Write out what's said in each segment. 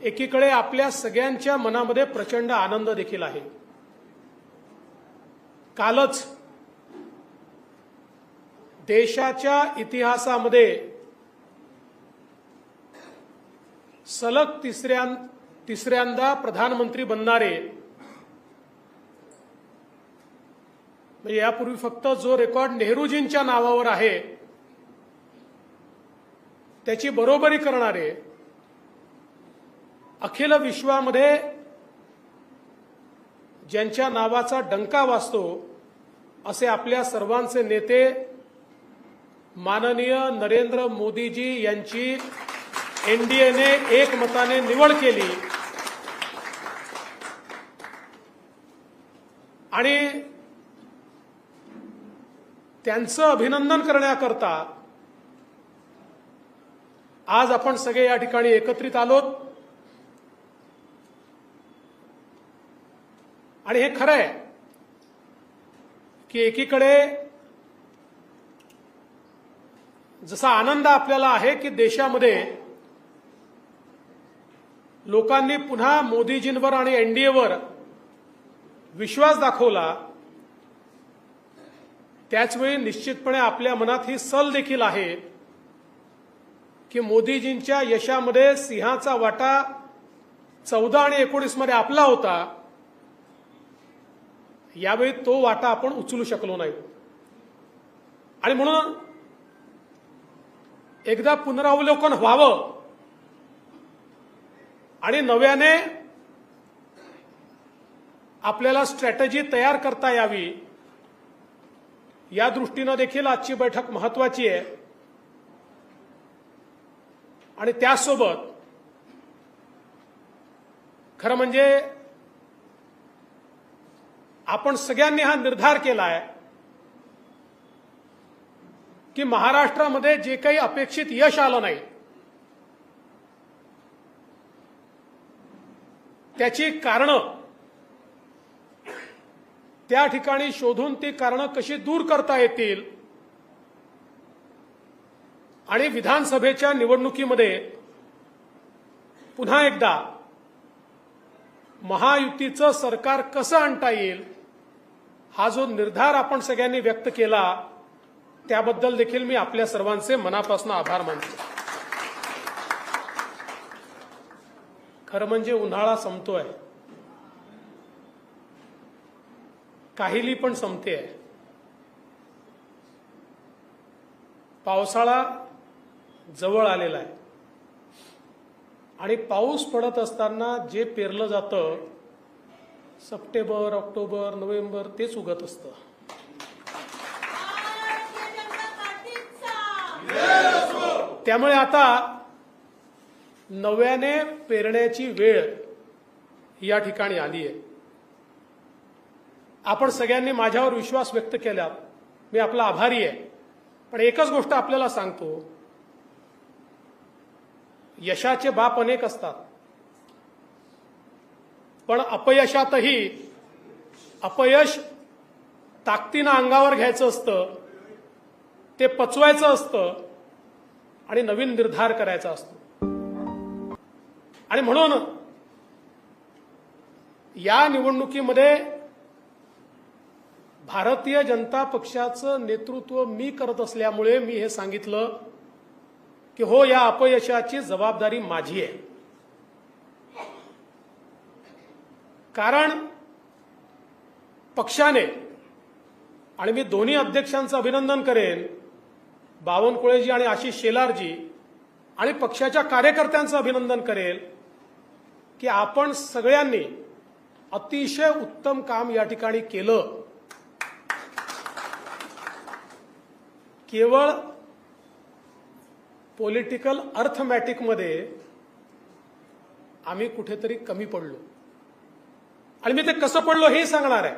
एकीकडे आपल्या सगळ्यांच्या मनामध्ये प्रचंड आनंद देखील आहे। कालच देशाच्या इतिहासामध्ये सलग तिसऱ्यांदा प्रधानमंत्री बनणारे, म्हणजे यापूर्वी फक्त जो रेकॉर्ड नेहरूजींच्या नावावर आहे त्याची बरोबरी करणारे, अखिल विश्वामध्ये ज्यांच्या नावाचा डंका वाजतो असे आपल्या सर्वांचे नेते माननीय नरेंद्र मोदीजी यांची एनडीएने एकमताने निवड केली आणि त्यांचं अभिनंदन करण्याकरता आज आपण सगळे या ठिकाणी एकत्रित आलोत। आणि हे खरं आहे की एकीकडे जसा आनंद आपल्याला आहे की देशामध्ये लोकांनी पुन्हा मोदीजींवर आणि एनडीएवर विश्वास दाखवला, त्याचवेळी निश्चितपणे आपल्या मनात ही सल देखील आहे की मोदीजींच्या यशामध्ये सिंहाचा वाटा 14 आणि 19 मध्ये आपला होता, यावेळी तो वाटा आपण उचलू शकलो नाही। आणि म्हणून एकदा पुनरावलोकन व्हावं आणि नव्याने आपल्याला स्ट्रॅटेजी तयार करता यावी, या दृष्टीने देखील आजची बैठक महत्वाची आहे। आणि त्यासोबत खरं म्हणजे आपण सगळ्यांनी हा निर्धार केला आहे की महाराष्ट्रामध्ये जे काही अपेक्षित यश आलं नाही त्याची कारणं त्या ठिकाणी शोधून ती कारणं कशी दूर करता येतील आणि विधानसभेच्या निवडणुकीमध्ये पुन्हा एकदा महायुतीचं सरकार कसं आणता येईल हा जो निर्धार आपण सगळ्यांनी व्यक्त केला त्याबद्दल देखील मी आपल्या सर्वांचे मनापासून आभार मानतो। खरं म्हणजे उन्हाळा संपतोय, काहिली पण संपते आहे, पावसाळा जवळ आलेला आहे आणि पाऊस पडत असताना जे पेरलं जातं सप्टेंबर, ऑक्टोबर, नोव्हेंबर तेच उगत असतं। त्यामुळे आता नव्याने पेरण्याची वेळ या ठिकाणी आली आहे। आपण सगळ्यांनी माझ्यावर विश्वास व्यक्त केला, मी आपला आभारी आहे। पण एकच गोष्ट आपल्याला सांगतो, यशाचे बाप अनेक असतात, पण अपयशातही अपयश ताकदीनं अंगावर घ्यायचं असतं, ते पचवायचं असतं आणि नवीन निर्धार करायचा असतो। आणि म्हणून या निवडणुकीमध्ये भारतीय जनता पक्षाचं नेतृत्व मी करत असल्यामुळे मी हे सांगितलं की हो, या अपयशाची जबाबदारी माझी आहे। कारण पक्षाने, आणि मी दोन्ही अध्यक्षांचं अभिनंदन करेन, बावनकुळेजी आणि आशिष शेलारजी, आणि पक्षाच्या कार्यकर्त्यांचं अभिनंदन करेल की आपण सगळ्यांनी अतिशय उत्तम काम या ठिकाणी केलं। केवळ पॉलिटिकल अर्थमॅटिकमध्ये आम्ही कुठेतरी कमी पडलो आणि मी ते कसं पडलो हे सांगणार आहे।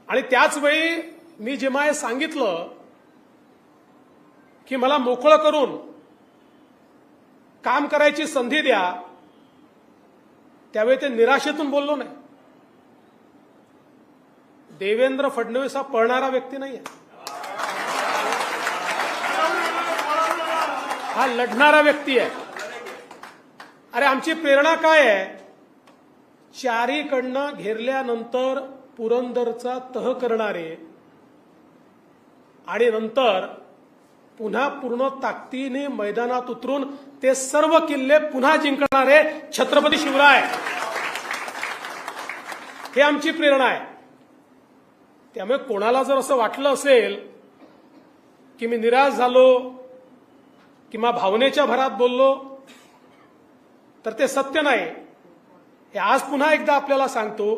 आणि त्याच वेळी मी जेव्हा हे सांगितलं की मला मोकळं करून काम करायची संधी द्या, त्यावेळी ते निराशेतून बोललो नाही। देवेंद्र फडणवीस हा पळणारा व्यक्ती नाहीये, हा लढणारा व्यक्ती आहे। अरे आमची प्रेरणा काय आहे? चारीकडनं घेरल्यानंतर पुरंदरचा तह करणारे आणि नंतर पुन्हा पूर्ण ताकदीने मैदानात उतरून ते सर्व किल्ले पुन्हा जिंकणारे छत्रपती शिवराय, हे आमची प्रेरणा आहे. त्यामुळे कोणाला जर असं वाटलं असेल की मी निराश झालो किंवा भावनेच्या भरात बोललो तर ते सत्य नाही. हे आज पुन्हा एकदा आपल्याला सांगतो.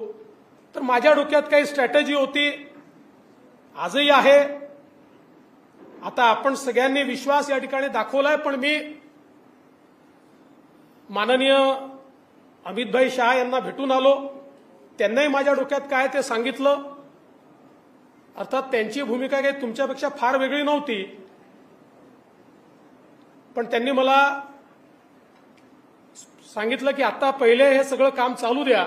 तर माझ्या डोक्यात काही स्ट्रॅटेजी होती, आजही आहे. आता आपण सगळ्यांनी विश्वास या ठिकाणी दाखवलाय, पण मी माननीय अमितभाई शहा यांना भेटून आलो. त्यांनाही माझ्या डोक्यात काय ते सांगितलं. अर्थात त्यांची भूमिका काही तुमच्यापेक्षा फार वेगळी नव्हती, पण त्यांनी मला सांगितलं की आता पहिले हे सगळं काम चालू द्या,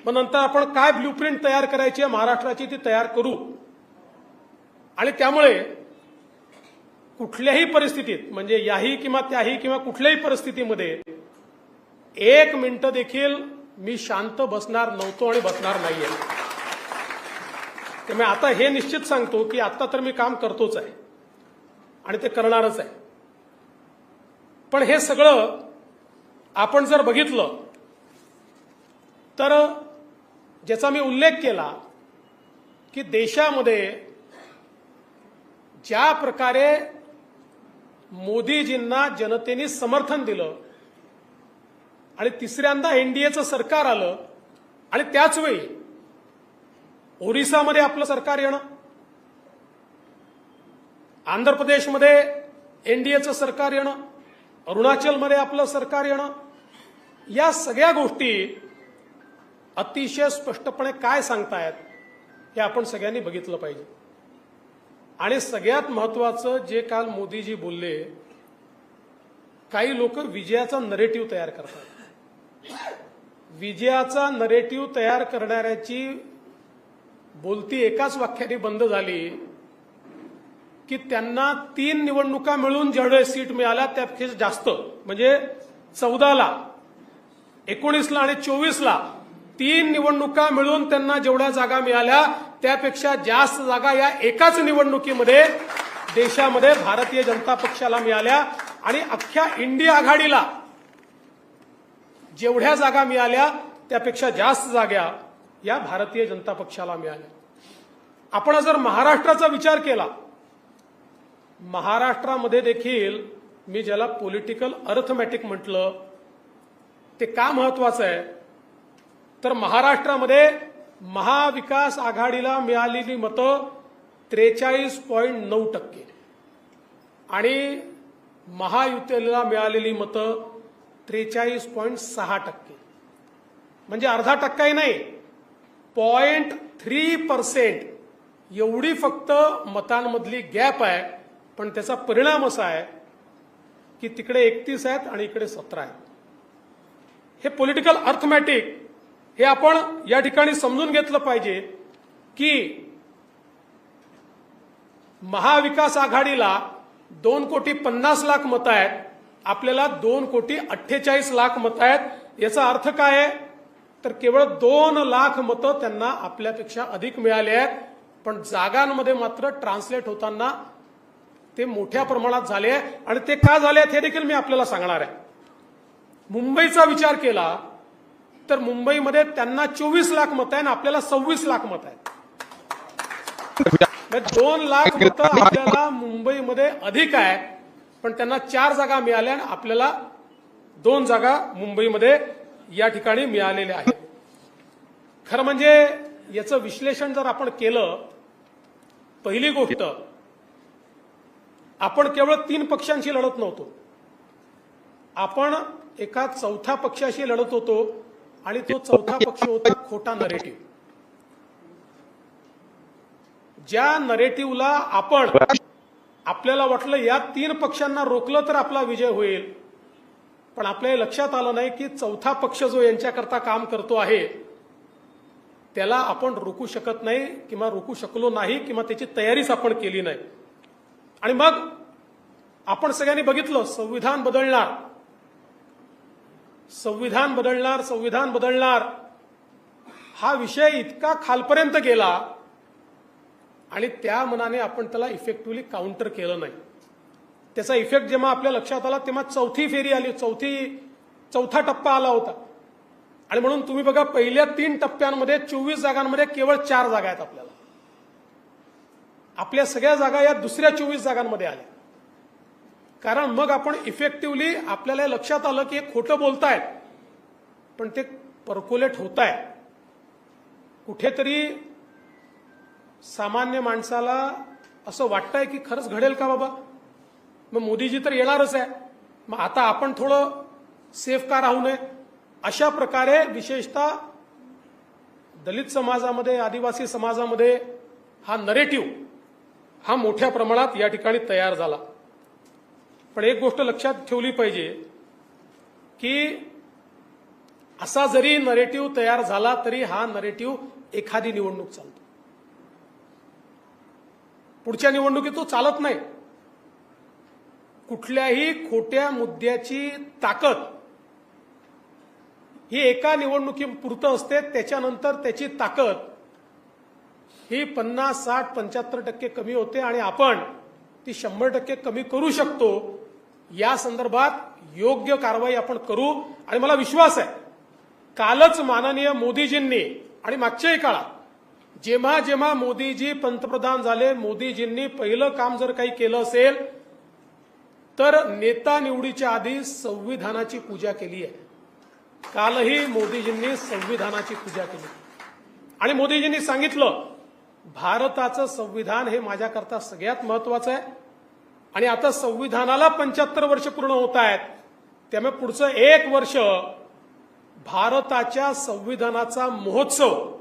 मग नंतर आपण काय ब्ल्यूप्रिंट तयार करायची आहे महाराष्ट्राची ती तयार करू. आणि त्यामुळे कुठल्याही परिस्थितीत, म्हणजे याही किंवा त्याही किंवा कुठल्याही परिस्थितीमध्ये एक मिनिट देखील मी शांत बसणार नव्हतो आणि बसणार नाहीये. त्यामुळे आता हे निश्चित सांगतो की आता तर मी काम करतोच आहे आणि ते करणारच आहे. पण हे सगळं आपण जर बघितलं तर ज्याचा मी उल्लेख केला की देशामध्ये ज्या प्रकारे मोदीजींना जनतेने समर्थन दिलं आणि तिसऱ्यांदा एनडीएचं सरकार आलं आणि त्याच वेळी ओरिसामध्ये आपलं सरकार येणं, आंध्र प्रदेशमध्ये एनडीएचं सरकार येणं, अरुणाचलमध्ये आपलं सरकार येणं, या सगळ्या गोष्टी अतिशय स्पष्टपणे काय सांगतायत हे आपण सगळ्यांनी बघितलं पाहिजे. आणि सगळ्यात महत्वाचं जे काल मोदीजी बोलले, काही लोक विजयाचा नरेटिव्ह तयार करतात. विजयाचा नरेटिव्ह तयार करणाऱ्याची बोलती एकाच वाक्याने बंद झाली की त्यांना 3 निवडणुका मिळून जेवढे सीट मिळाल्या त्यापेक्षा जास्त, म्हणजे 14ला, 19ला आणि 24ला 3 निवडणुका मिळून त्यांना जेवढ्या जागा मिळाल्या त्यापेक्षा जास्त जागा या एकाच निवडणुकीमध्ये देशामध्ये भारतीय जनता पक्षाला मिळाल्या. आणि अख्ख्या इंडिया आघाडीला जेवढ्या जागा मिळाल्या त्यापेक्षा जास्त जागा या भारतीय जनता पक्षाला मिळाल्या. आपण जर महाराष्ट्राचा विचार केला, महाराष्ट्रामध्ये देखील मी ज्याला पॉलिटिकल अर्थमॅटिक म्हटलं ते का महत्वाचं आहे, तर महाराष्ट्रामध्ये महाविकास आघाडीला मिळालेली मतं 43.9% आणि महायुतीला मिळालेली मतं 43.6%, म्हणजे अर्धा टक्काही नाही, 0.3% एवढी फक्त मतांमधली गॅप आहे. पण त्याचा परिणाम असा आहे की तिकडे 31 आहेत आणि इकडे 17 आहेत. हे पॉलिटिकल अर्थमॅटिक हे आपण या ठिकाणी समजून घेतलं पाहिजे की महाविकास आघाडीला 2,50,00,000 मतं आहेत, आपल्याला 2,48,00,000 मतं आहेत. याचा अर्थ काय आहे, तर केवळ 2 लाख मतं त्यांना आपल्यापेक्षा अधिक मिळाली आहेत. पण जागांमध्ये मात्र ट्रान्सलेट होताना ते मोठ्या प्रमाणात झाले आहे. आणि ते का झाले आहेत हे देखील मी आपल्याला सांगणार आहे. मुंबईचा विचार केला तर मुंबईमध्ये त्यांना 24 लाख मतं आहे आणि आपल्याला 26 लाख मतं आहेत. 2 लाख मतं आपल्याला मुंबईमध्ये अधिक आहे, पण त्यांना 4 जागा मिळाल्या आणि आपल्याला 2 जागा मुंबईमध्ये या ठिकाणी मिळालेल्या आहेत. खरं म्हणजे याचं विश्लेषण जर आपण केलं, पहिली गोष्ट, आपण केवळ 3 पक्षांशी लढत नव्हतो, आपण एका चौथ्या पक्षाशी लढत होतो आणि तो चौथा पक्ष होता खोटा नरेटिव्ह. ज्या नरेटिव्हला आपल्याला वाटलं या 3 पक्षांना रोखलं तर आपला विजय होईल, पण आपल्या लक्षात आलं नाही की चौथा पक्ष जो यांच्याकरता काम करतो आहे त्याला आपण रोखू शकत नाही किंवा रोखू शकलो नाही किंवा त्याची तयारीच आपण केली नाही. आणि मग आपण सगळ्यांनी बघितलं, संविधान बदलणार, संविधान बदलणार संविधान बदलणार हा विषय इतका खालपर्यंत गेला आणि त्या मनाने आपण त्याला इफेक्टिव्हली काउंटर केलं नाही. त्याचा इफेक्ट जेव्हा आपल्या लक्षात आला तेव्हा चौथी फेरी आली, चौथा टप्पा आला होता. आणि म्हणून तुम्ही बघा पहिल्या 3 टप्प्यांमध्ये 24 जागांमध्ये केवळ 4 जागा आहेत आपल्याला. आपल्या सगळ्या जागा या दुसऱ्या 24 जागांमध्ये आल्या. कारण मग आपण इफेक्टिव्हली आपल्याला लक्षात आलं की हे खोटं बोलतायत पण ते पर्क्युलेट होत आहे. कुठेतरी सामान्य माणसाला असं वाटतंय की खरंच घडेल का बाबा, मग मोदीजी तर येणारच आहे, मग आता आपण थोडं सेफ का राहू नये. अशा प्रकारे विशेषतः दलित समाजामध्ये आदिवासी समाजामध्ये हा नरेटिव्ह हा मोठ्या प्रमाणात या ठिकाणी तयार झाला. पण एक गोष्ट लक्षात ठेवली पाहिजे की असा जरी नरेटिव्ह तयार झाला तरी हा नरेटिव्ह एखादी निवडणूक चालतो, पुढच्या निवडणुकीत तो चालत नाही. कुठल्याही खोट्या मुद्द्याची ताकद ही एका निवडणुकीपुरतं असते, त्याच्यानंतर त्याची ताकद ही 50, 60, 75% कमी होते आणि आपण ती 100% कमी करू शकतो. या संदर्भात योग्य कारवाई आपण करू आणि मला विश्वास आहे कालच माननीय मोदीजींनी आणि मागच्याही काळात जेव्हा जेव्हा मोदीजी पंतप्रधान झाले, मोदीजींनी पहिलं काम जर काही केलं असेल तर नेता निवडीच्या आधी संविधानाची पूजा केली आहे. कालही मोदीजींनी संविधानाची पूजा केली आणि मोदीजींनी सांगितलं भारताचं संविधान हे माझ्याकरता सगळ्यात महत्वाचं आहे आणि आता संविधानाला 75 वर्ष पूर्ण होत आहेत, त्यामुळे पुढचं 1 वर्ष भारताच्या संविधानाचा महोत्सव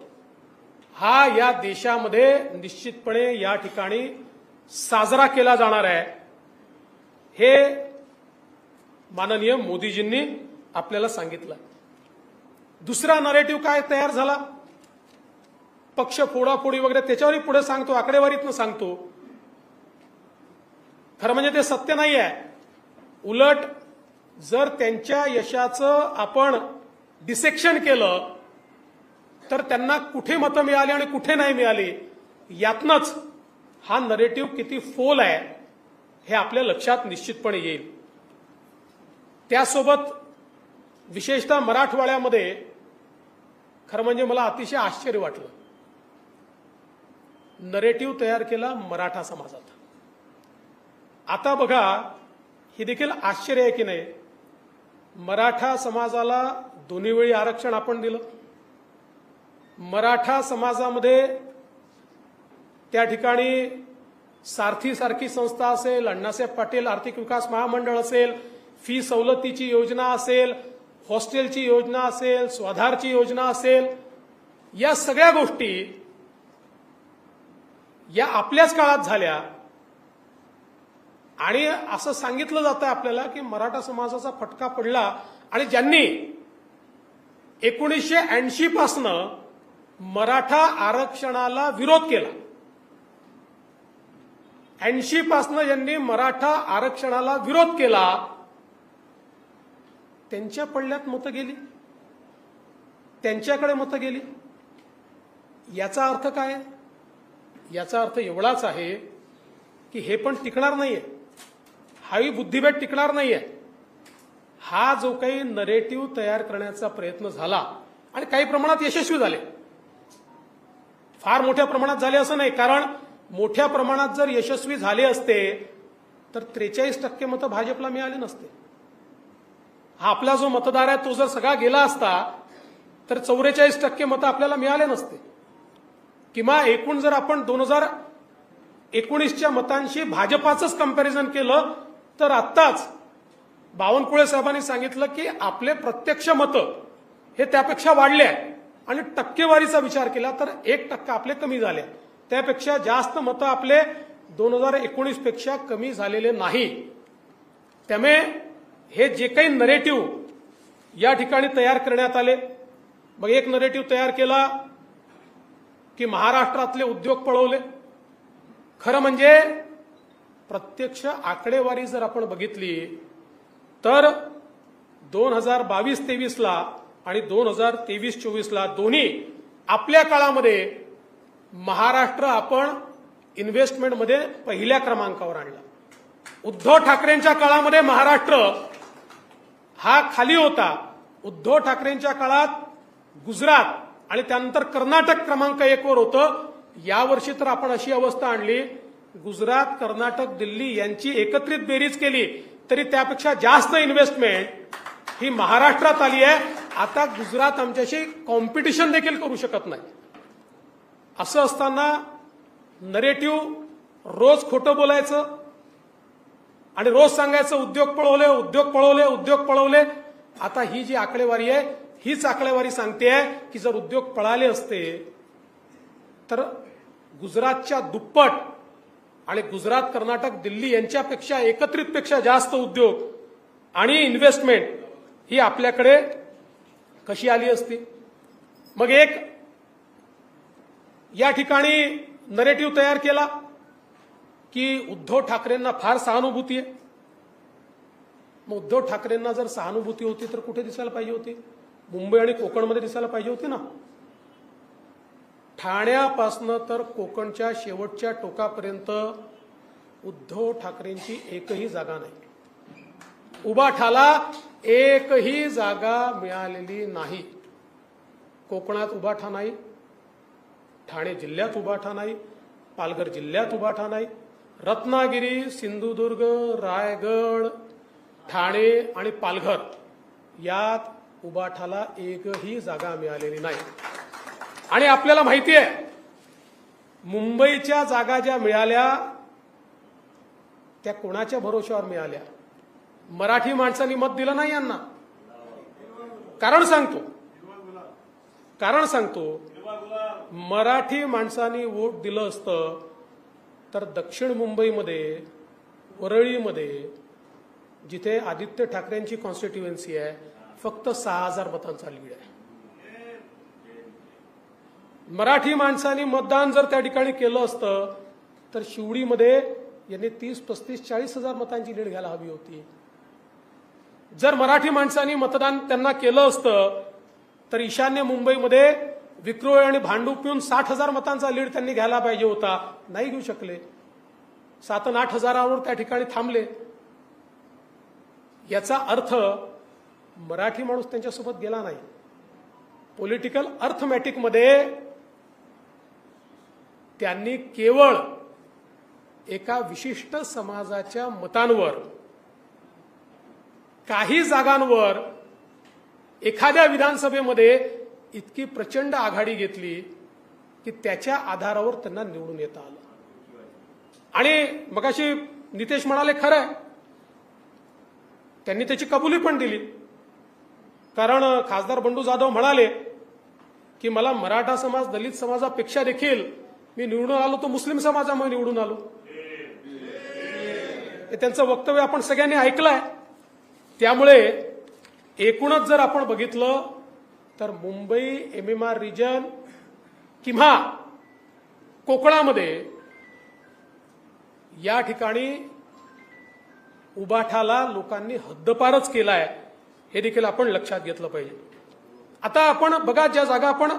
हा या देशामध्ये निश्चितपणे या ठिकाणी साजरा केला जाणार आहे. हे माननीय मोदीजींनी आपल्याला सांगितलं. दुसरा नरेटिव्ह काय तयार झाला, पक्ष फोडाफोडी वगैरे त्याच्यावरही पुढे सांगतो, आकडेवारीतनं सांगतो. खरं म्हणजे ते सत्य नाही आहे. उलट जर त्यांच्या यशाचं आपण डिसेक्शन केलं तर त्यांना कुठे मतं मिळाली आणि कुठे नाही मिळाली यातनंच हा नरेटिव्ह किती फोल आहे हे आपल्या लक्षात निश्चितपणे येईल. त्यासोबत विशेषतः मराठवाड्यामध्ये खरं म्हणजे मला अतिशय आश्चर्य वाटलं. नरेटिव्ह तयार केला मराठा समाजात. आता बघा ही देखील आश्चर्य आहे की नाही, मराठा समाजाला दोन्ही वेळी आरक्षण आपण दिलं. मराठा समाजामध्ये त्या ठिकाणी सारथी संस्था असेल, अण्णासाहेब पाटील आर्थिक विकास महामंडळ असेल, फी सवलतीची योजना असेल, हॉस्टेलची योजना असेल, स्वाधारची योजना असेल, या सगळ्या गोष्टी या आपल्याच काळात झाल्या. आणि असं सांगितलं जातं आपल्याला की मराठा समाजाचा फटका पडला आणि ज्यांनी 1980 पासनं मराठा आरक्षणाला विरोध केला, 80 पासनं ज्यांनी मराठा आरक्षणाला विरोध केला त्यांच्या पडल्यात मतं गेली, त्यांच्याकडे मतं गेली. याचा अर्थ काय? याचा अर्थ एवढाच आहे की हे पण टिकणार नाहीये, हाही बुद्धिबळ टिकणार नाहीये. हा जो काही नरेटिव्ह तयार करण्याचा प्रयत्न झाला आणि काही प्रमाणात यशस्वी झाले, फार मोठ्या प्रमाणात झाले असं नाही, कारण मोठ्या प्रमाणात जर यशस्वी झाले असते तर 43% मतं भाजपला मिळाले नसते. हा आपला जो मतदार आहे तो जर सगळा गेला असता तर 44% मतं आपल्याला मिळाले नसते. किंवा एकूण जर आपण 2019च्या मतांशी भाजपाचंच कंपॅरिझन केलं तर आत्ताच बावनकुळे साहेबांनी सांगितलं की आपले प्रत्यक्ष मतं हे त्यापेक्षा वाढले आहे आणि टक्केवारीचा विचार केला तर 1% आपले कमी झाले. त्यापेक्षा जास्त मतं आपले 2019 पेक्षा कमी झालेले नाही. त्यामुळे हे जे काही नरेटिव्ह या ठिकाणी तयार करण्यात आले, मग एक नरेटिव्ह तयार केला की महाराष्ट्रातले उद्योग पळवले. खरं म्हणजे प्रत्यक्ष आकडेवारी जर आपण बघितली तर 2022-23ला आणि 2023-24ला दोन्ही आपल्या काळामध्ये महाराष्ट्र आपण इन्व्हेस्टमेंटमध्ये पहिल्या क्रमांकावर आणला. उद्धव ठाकरेंच्या काळामध्ये महाराष्ट्र हा खाली होता. उद्धव ठाकरेंच्या काळात गुजरात आणि त्यानंतर कर्नाटक क्रमांक 1 वर होतं. यावर्षी तर आपण अशी अवस्था आणली, गुजरात, कर्नाटक, दिल्ली यांची एकत्रित बेरीज केली तरी त्यापेक्षा जास्त इन्व्हेस्टमेंट ही महाराष्ट्रात आली आहे. आता गुजरात आमच्याशी कॉम्पिटिशन देखील करू शकत नाही. असं असताना नरेटिव्ह रोज खोटं बोलायचं आणि रोज सांगायचं उद्योग पळवले, उद्योग पळवले, उद्योग पळवले. आता ही जी आकडेवारी आहे हीच आकडेवारी सांगते की जर उद्योग पळाले असते तर गुजरातच्या दुप्पट आणि गुजरात, कर्नाटक, दिल्ली यांच्यापेक्षा एकत्रितपेक्षा जास्त उद्योग आणि इन्व्हेस्टमेंट ही आपल्याकडे कशी आली असती. मग एक या ठिकाणी नरेटिव्ह तयार केला की उद्धव ठाकरेंना फार सहानुभूती आहे. मग उद्धव ठाकरेंना जर सहानुभूती होती तर कुठे दिसायला पाहिजे होती? मुंबई आणि कोकणमध्ये दिसायला पाहिजे होती ना. ठाण्यापासनं तर कोकणच्या शेवटच्या टोकापर्यंत उद्धव ठाकरेंची एकही जागा नाही. उबाठाला एकही जागा मिळालेली नाही. कोकणात उबाठा नाही, ठाणे जिल्ह्यात उबाठा नाही, पालघर जिल्ह्यात उबाठा नाही, रत्नागिरी, सिंधुदुर्ग, रायगड, ठाणे आणि पालघर यात उबाठाला एकही जागा मिळालेली नाही. आणि आपल्याला माहिती आहे मुंबईच्या जागा ज्या मिळाल्या त्या कोणाच्या भरोश्यावर मिळाल्या? मराठी माणसांनी मत दिलं नाही यांना. कारण सांगतो मराठी माणसांनी वोट दिलं असतं तर दक्षिण मुंबईमध्ये, वरळीमध्ये, जिथे आदित्य ठाकरेंची कॉन्स्टिट्युएन्सी आहे, फक्त 6,000 मतांचा लीड आहे. मराठी माणसांनी मतदान जर त्या ठिकाणी केलं असतं तर शिवडीमध्ये यांनी 30, 35, 40,000 मतांची लीड घ्यायला हवी होती. जर मराठी माणसांनी मतदान त्यांना केलं असतं तर ईशान्य मुंबईमध्ये विक्रोळी आणि भांडूप पिऊन 60,000 मतांचा लीड त्यांनी घ्यायला पाहिजे होता. नाही घेऊ शकले. 7 आणि 8,000वर त्या ठिकाणी थांबले. याचा अर्थ मराठी माणूस त्यांच्यासोबत गेला नाही. पॉलिटिकल अर्थमॅटिकमध्ये त्यांनी केवळ एका विशिष्ट समाजाच्या मतांवर, काही जागांवर एखाद्या विधानसभेमध्ये इतकी प्रचंड आघाडी घेतली की त्याच्या आधारावर त्यांना निवडून येता आलं. आणि मगाशी नितेश म्हणाले खरं आहे, त्यांनी त्याची कबुली पण दिली. कारण खासदार बंडू जाधव म्हणाले की मला मराठा समाज, दलित समाजापेक्षा देखील मी निवडून आलो तो मुस्लिम समाजामुळे निवडून आलो. हे त्यांचं वक्तव्य आपण सगळ्यांनी ऐकलंय. त्यामुळे एकूणच जर आपण बघितलं तर मुंबई, MMR रिजन किंवा कोकणामध्ये या ठिकाणी उबाठाला लोकांनी हद्दपारच केलाय, हे देखील आपण लक्षात घेतलं पाहिजे. आता आपण बघा, ज्या जागा आपण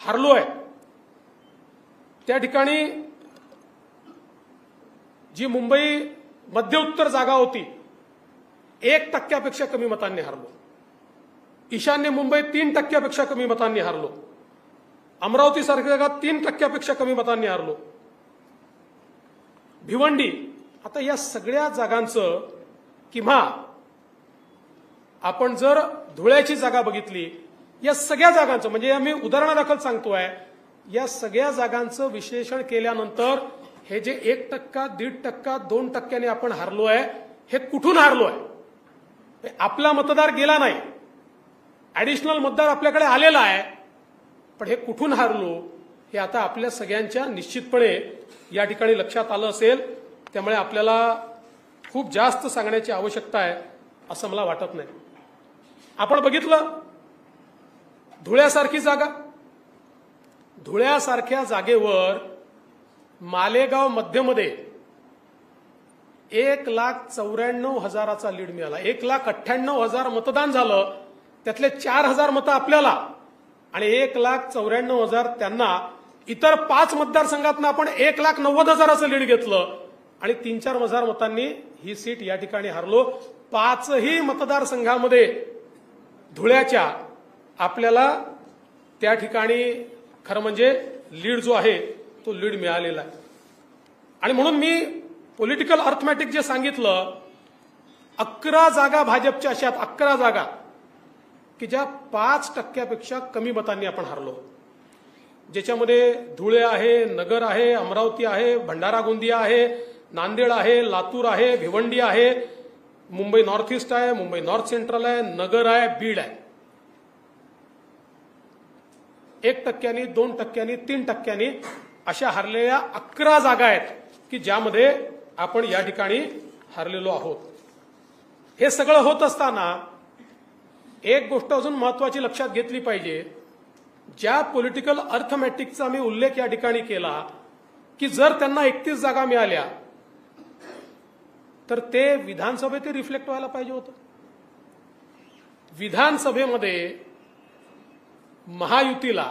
हारलोय त्या ठिकाणी जी मुंबई मध्य उत्तर जागा होती 1% कमी मतांनी हारलो. ईशान्य मुंबई 3% कमी मतांनी हारलो. अमरावती सारख्या जागात 3% कमी मतांनी हारलो. भिवंडी, आता या सगळ्या जागांचं किंवा आपण जर धुळ्याची जागा बघितली, या सगळ्या जागांचं, म्हणजे मी उदाहरणादाखल सांगतोय, या सगळ्या जागांचं विश्लेषण केल्यानंतर हे जे 1%, 1.5%, 2% आपण हारलोय, हे कुठून हारलोय? आपला मतदार गेला नाही, ऍडिशनल मतदार आपल्याकडे आलेला आहे, पण हे कुठून हारलो हे आता आपल्या सगळ्यांच्या निश्चितपणे या ठिकाणी लक्षात आलं असेल. त्यामुळे आपल्याला खूप जास्त सांगण्याची आवश्यकता आहे असं मला वाटत नाही. आपण बघितलं धुळ्यासारखी जागा, धुळ्यासारख्या जागेवर मालेगाव मध्यमध्ये 1,94,000चा लीड मिळाला. 1,98,000 मतदान झालं, त्यातले 4,000 मतं आपल्याला आणि 1,94,000 त्यांना. इतर 5 मतदारसंघातनं आपण 1,90,000चं लीड घेतलं आणि 3-4,000 मतांनी ही सीट या ठिकाणी हरलो. 5ही मतदारसंघामध्ये धुळ्याच्या आपल्याला त्या ठिकाणी खरं म्हणजे लीड जो आहे तो लीड मिळालेला आहे. आणि म्हणून मी पॉलिटिकल अर्थमॅटिक जे सांगितलं, 11 जागा भाजपच्या अशा 11 जागा की ज्या 5% कमी मतांनी आपण हरलो, ज्याच्यामध्ये धुळे आहे, नगर आहे, अमरावती आहे, भंडारा गोंदिया आहे, नांदेड आहे, लातूर आहे, भिवंडी आहे, मुंबई नॉर्थ ईस्ट आहे, मुंबई नॉर्थ सेंट्रल आहे, नगर आहे, बीड आहे. 1%, 2%, 3% अशा हरलेल्या 11 जागा आहेत की ज्यामध्ये आपण या ठिकाणी हरलेलो आहोत. हे सगळं होत असताना एक गोष्ट अजून महत्वाची लक्षात घेतली पाहिजे. ज्या पॉलिटिकल अर्थमॅटिकचा मी उल्लेख या ठिकाणी केला की जर त्यांना 31 जागा मिळाल्या तर ते विधानसभेत रिफ्लेक्ट व्हायला पाहिजे होतं. विधानसभेमध्ये महायुतीला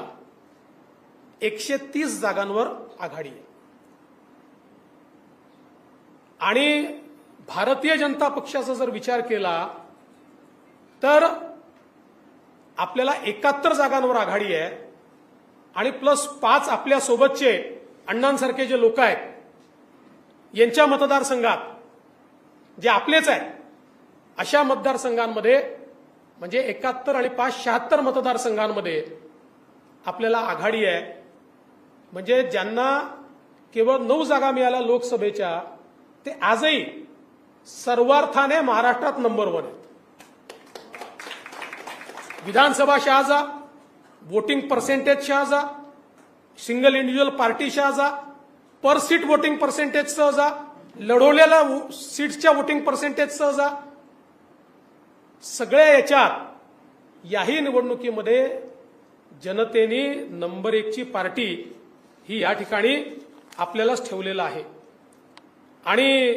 130 जागांवर आघाडी आहे आणि भारतीय जनता पक्षाचा जर विचार केला तर आपल्याला 71 जागांवर आघाडी आहे आणि प्लस 5 आपल्या सोबतचे अण्णांसारखे जे लोक आहेत यांच्या मतदारसंघात जे आपलेच आहेत अशा मतदारसंघांमध्ये म्हणजे 71 आणि 5 76 मतदारसंघांमध्ये आपल्याला आघाडी आहे. म्हणजे ज्यांना केवळ 9 जागा मिळाल्या लोकसभेच्या ते आजही सर्वार्थाने महाराष्ट्रात नंबर 1 आहेत. विधानसभा शहाजा, वोटिंग पर्सेंटेज शहाजा, सिंगल इंडिव्हिज्युअल पार्टी शहाजा, पर सीट वोटिंग पर्सेंटेज सहजा, लढवलेल्या सीट्सच्या वोटिंग पर्सेंटेज सहजा, सगळ्या याच्यात याही निवडणुकीमध्ये जनतेने नंबर 1ची पार्टी ही या ठिकाणी आपल्यालाच ठेवलेलं आहे. आणि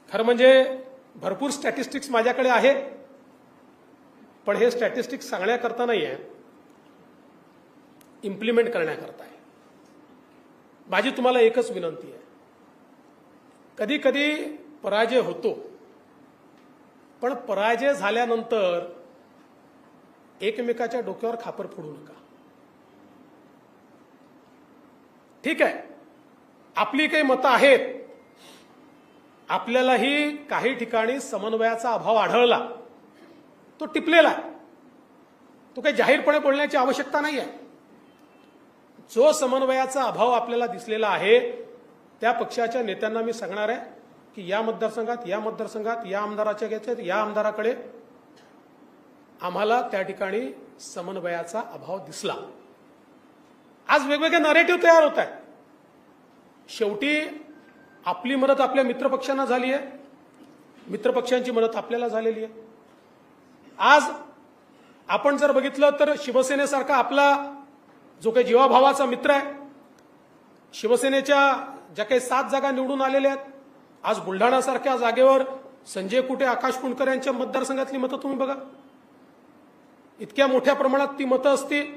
खरं म्हणजे भरपूर स्टॅटिस्टिक्स माझ्याकडे आहे, पण हे स्टॅटिस्टिक्स सांगण्याकरता नाही आहे, इम्प्लिमेंट करण्याकरता आहे. माझी तुम्हाला एकच विनंती आहे, कधी कधी पराजय होतो, पण पराजय झाल्यानंतर एकमेकाच्या डोक्यावर खापर फोडू नका. ठीक आहे, आपली काही मतं आहेत, आपल्यालाही काही ठिकाणी समन्वयाचा अभाव आढळला, तो टिपलेला आहे, तो काही जाहीरपणे बोलण्याची आवश्यकता नाही आहे. जो समन्वयाचा अभाव आपल्याला दिसलेला आहे त्या पक्षाच्या नेत्यांना मी सांगणार आहे की या मतदारसंघात या आमदाराच्या घेतल्यात या आमदाराकडे आम्हाला त्या ठिकाणी समन्वयाचा अभाव दिसला. आज वेगवेगळे नरेटिव्ह तयार होत आहेत. शेवटी आपली मदत आपल्या मित्रपक्षांना झाली आहे, मित्रपक्षांची मदत आपल्याला झालेली आहे. आज आपण जर बघितलं तर शिवसेनेसारखा आपला जो काही जीवाभावाचा मित्र आहे, शिवसेनेच्या ज्या काही 7 जागा निवडून आलेल्या आहेत, आज बुलढाणासारख्या जागेवर संजय कुटे, आकाश पुणकर यांच्या मतदारसंघातली मतं तुम्ही बघा, इतक्या मोठ्या प्रमाणात ती मतं असतील,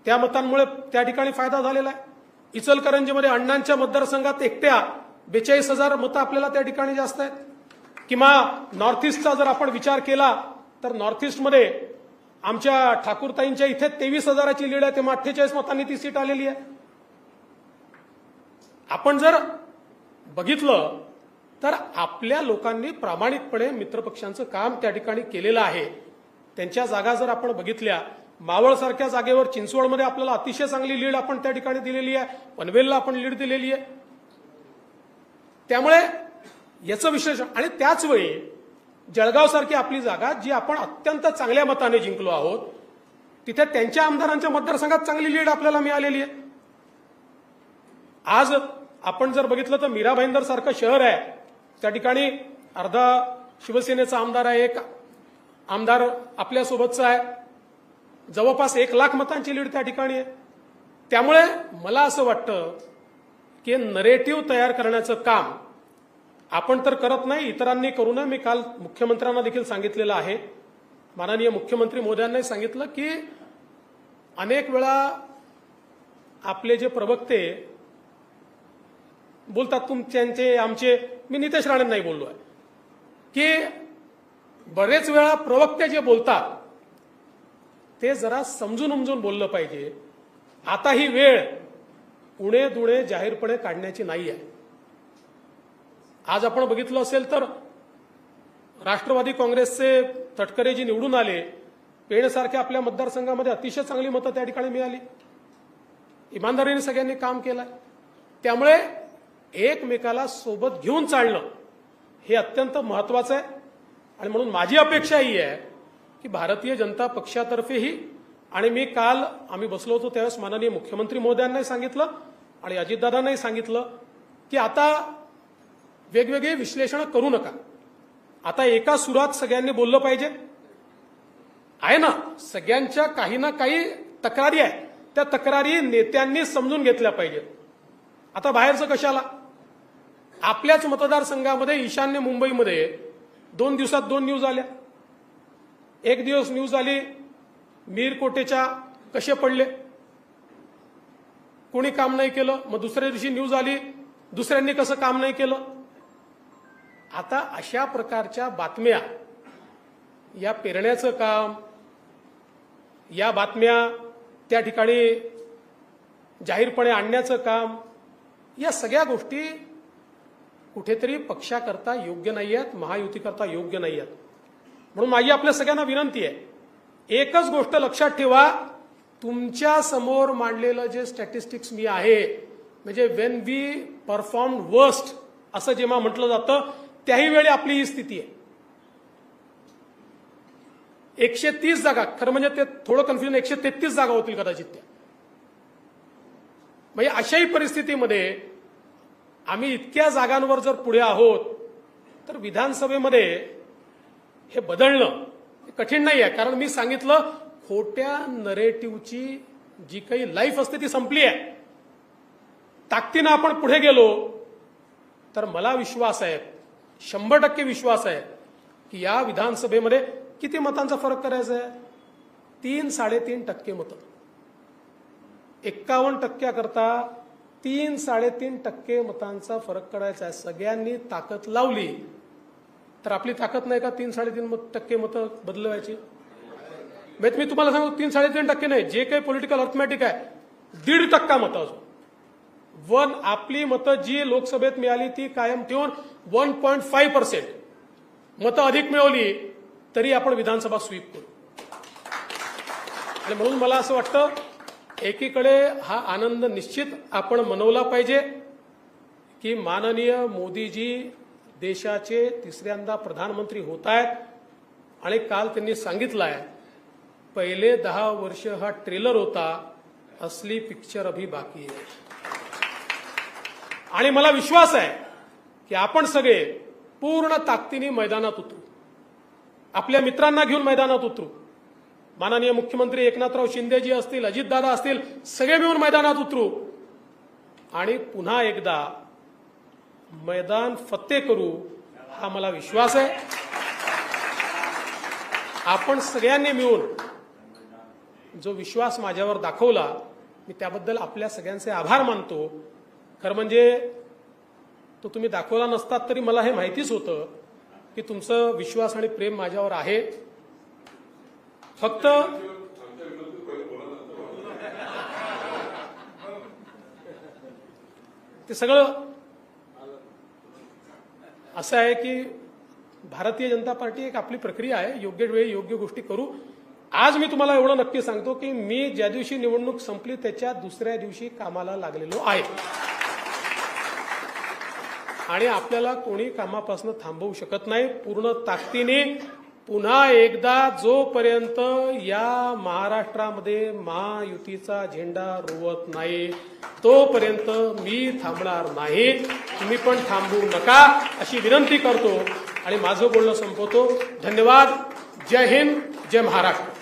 त्या मतांमुळे त्या ठिकाणी फायदा झालेला आहे. इचलकरंजीमध्ये अण्णांच्या मतदारसंघात एकट्या 42,000 मतं आपल्याला त्या ठिकाणी जास्त आहेत. किंवा नॉर्थ ईस्टचा जर आपण विचार केला तर नॉर्थ ईस्टमध्ये आमच्या ठाकूरताईंच्या इथे 23,000ची लीड आहे, तेव्हा 48 मतांनी ती सीट आलेली आहे. आपण जर बघितलं तर आपल्या लोकांनी प्रामाणिकपणे मित्रपक्षांचं काम त्या ठिकाणी केलेलं आहे. त्यांच्या जागा जर आपण बघितल्या, मावळसारख्या जागेवर चिंचवडमध्ये आपल्याला अतिशय चांगली लीड आपण त्या ठिकाणी दिलेली आहे, पनवेलला आपण लीड दिलेली आहे. त्यामुळे याचं विश्लेषण, आणि त्याचवेळी जळगावसारखी आपली जागा जी आपण अत्यंत चांगल्या मताने जिंकलो आहोत, तिथे त्यांच्या आमदारांच्या मतदारसंघात चांगली लीड आपल्याला मिळालेली आहे. आज आपण जर बघितलं तर मीरा भाईंदर सारखं शहर आहे, त्या ठिकाणी अर्धा शिवसेनेचा आमदार आहे, एक आमदार आपल्यासोबतचा आहे, जवळपास 1,00,000 मतांची लीड त्या ठिकाणी आहे. त्यामुळे मला असं वाटतं की नरेटिव्ह तयार करण्याचं काम आपण तर करत नाही, इतरांनी करू नये. मी काल मुख्यमंत्र्यांना देखील सांगितलेलं आहे, माननीय मुख्यमंत्री महोदयांनी सांगितलं की अनेक वेळा आपले जे प्रवक्ते बोलतात तुमचे आमचे, मी नितेश राणेंनाही बोललो आहे की बरेच वेळा प्रवक्ते जे बोलतात ते जरा समजून उमजून बोललं पाहिजे. आता ही वेळ उणे दुणे जाहीरपणे काढण्याची नाही आहे. आज आपण बघितलं असेल तर राष्ट्रवादी काँग्रेसचे तटकरे जी निवडून आले, पेणसारख्या आपल्या मतदारसंघामध्ये अतिशय चांगली मतं त्या ठिकाणी मिळाली. इमानदारीने सगळ्यांनी काम केलं. त्यामुळे एकमेकाला सोबत घेऊन चालणं हे अत्यंत महत्वाचं आहे. आणि म्हणून माझी अपेक्षा ही आहे की भारतीय जनता पक्षातर्फेही, आणि मी काल आम्ही बसलो होतो त्यावेळेस माननीय मुख्यमंत्री महोदयांनाही सांगितलं आणि अजितदादांनाही सांगितलं की आता वेगवेगळे विश्लेषण करू नका. आता एका सुरात सगळ्यांनी बोललं पाहिजे. आहे ना, सगळ्यांच्या काही ना काही तक्रारी आहे, त्या तक्रारी नेत्यांनी समजून घेतल्या पाहिजेत. आता बाहेरचं कशाला, आपल्याच मतदारसंघामध्ये ईशान्य मुंबईमध्ये 2 दिवसात 2 न्यूज आल्या. एक दिवस न्यूज आली मीरकोटेच्या कसे पडले, कोणी काम नाही केलं. मग दुसऱ्या दिवशी न्यूज आली दुसऱ्यांनी कसं काम नाही केलं. आता अशा प्रकारच्या बातम्या, या पेरण्याचं काम, या बातम्या त्या ठिकाणी जाहीरपणे आणण्याचं काम, या सगळ्या गोष्टी कुठेतरी पक्षाकरता योग्य नाही आहेत, महायुतीकरता योग्य नाही आहेत. म्हणून माझी आपल्या सगळ्यांना विनंती आहे, एकच गोष्ट लक्षात ठेवा, तुमच्या समोर मांडलेलं जे स्टॅटिस्टिक्स मी आहे, म्हणजे वेन वी परफॉर्म वर्स्ट असं जेव्हा म्हटलं जातं त्याही वेळी आपली ही स्थिती आहे. 130 जागा, खरं म्हणजे ते थोडं कन्फ्युजन, 133 जागा होतील कदाचित त्या. म्हणजे अशाही परिस्थितीमध्ये आम्ही इतक्या जागांवर जर पुढे आहोत तर विधानसभेमध्ये हे बदलणं कठीण नाही आहे. कारण मी सांगितलं, खोट्या नरेटिव्हची जी काही लाईफ असते ती संपली आहे. ताकदीनं आपण पुढे गेलो तर मला विश्वास आहे, 100% विश्वास आहे की या विधानसभेमध्ये किती मतांचा फरक करायचा आहे, 3-3.5% मतं. 51% करता 3-3.5% मतांचा फरक करायचा आहे. सगळ्यांनी ताकद लावली तर आपली ताकद नाही का 3-3.5% मतं बदलवायची. मी तुम्हाला सांगू, 3-3.5% नाही, जे काही पॉलिटिकल अर्थमॅटिक आहे 1.5% मतं अजून आपली मतं जी लोकसभेत मिळाली ती कायम ठेवून 1.5% मतं अधिक मिळवली तरी आपण विधानसभा स्वीप करू. आणि म्हणून मला असं वाटतं, एकीकडे हा आनंद निश्चित आपण मनवला पाहिजे की माननीय मोदीजी देशाचे 3ऱ्यांदा प्रधानमंत्री होत आहेत. आणि काल त्यांनी सांगितलं आहे, पहिले 10 वर्ष हा ट्रेलर होता, असली पिक्चर अभी बाकी आहे. आणि मला विश्वास आहे की आपण सगळे पूर्ण ताकदीने मैदानात उतरू, आपल्या मित्रांना घेऊन मैदानात उतरू. माननीय मुख्यमंत्री एकनाथराव शिंदेजी असतील, अजितदादा असतील, सगळे मिळून मैदानात उतरू आणि पुन्हा एकदा मैदान फत्ते करू, हा मला विश्वास आहे. आपण सगळ्यांनी मिळून जो विश्वास माझ्यावर दाखवला, मी त्याबद्दल आपल्या सगळ्यांचे आभार मानतो. खरं म्हणजे तो तुम्ही दाखवला नसतात तरी मला हे माहितीच होतं की तुमचं विश्वास आणि प्रेम माझ्यावर आहे. फक्त ते सगळं असं आहे की भारतीय जनता पार्टी एक आपली प्रक्रिया आहे, योग्य वेळी योग्य गोष्टी करू. आज मी तुम्हाला एवढं नक्की सांगतो की मी ज्या दिवशी निवडणूक संपली त्याच्या दुसऱ्या दिवशी कामाला लागलेलो आहे आणि आपल्याला कोणी कामापासून थांबवू शकत नाही. पूर्ण ताकदीने पुन्हा एकदा जोपर्यंत या महाराष्ट्रामध्ये महायुतीचा झेंडा रोवत नाही तोपर्यंत मी थांबणार नाही. तुम्ही पण थांबू नका अशी विनंती करतो आणि माझं बोलणं संपवतो. धन्यवाद. जय हिंद, जय महाराष्ट्र.